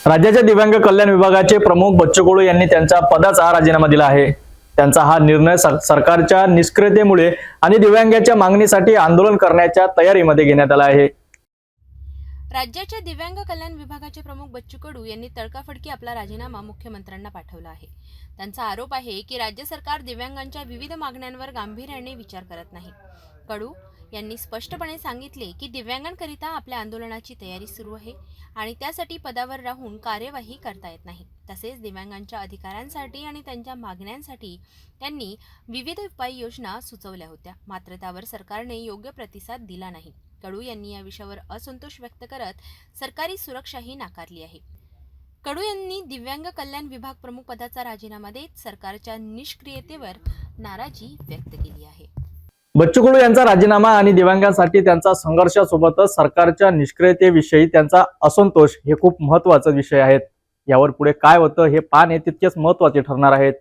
राज्याच्या दिव्यांग कल्याण विभागाचे प्रमुख बच्चू कडू यांनी त्यांच्या पदाचा राजीनामा दिला आहे। त्यांचा हा निर्णय सरकारच्या निष्क्रियतेमुळे आणि दिव्यांगाच्या मागणीसाठी आंदोलन करण्याच्या तयारीमध्ये घेण्यात आला आहे। राज्याच्या दिव्यांग कल्याण विभागाचे प्रमुख बच्चू कडू यांनी तडकाफडकी आपला राजीनामा मुख्यमंत्र्यांना पाठवला आहे। त्यांचा आरोप आहे की राज्य सरकार दिव्यांगांच्या विविध मागण्यांवर गांभीर्याने विचार करत नाही। कडू यांनी स्पष्टपणे सांगितले की दिव्यांगांकरिता आपल्या आंदोलनाची तयारी सुरू आहे आणि त्यासाठी पदावर राहून कार्यवाही करता येत नाही। तसेच दिव्यांगांच्या अधिकारांसाठी आणि त्यांच्या मागण्यांसाठी त्यांनी विविध उपाययोजना सुचवल्या होत्या, मात्र त्यावर सरकारने योग्य प्रतिसाद दिला नाही। कडू यांनी या विषयावर असंतोष व्यक्त करत सरकारी सुरक्षाही नाकारली आहे। कडू यांनी दिव्यांग कल्याण विभाग प्रमुख पदाचा राजीनामा देत सरकारच्या निष्क्रियतेवर नाराजी व्यक्त केली आहे। बच्चू कडू यांचा राजीनामा आणि दिव्यांगांसाठी त्यांचा संघर्षासोबतच सरकारच्या निष्क्रियतेविषयी त्यांचा असंतोष हे खूप महत्त्वाचे विषय आहेत। यावर पुढे काय होतं हे पाहणे तितकेच महत्त्वाचे ठरणार आहेत।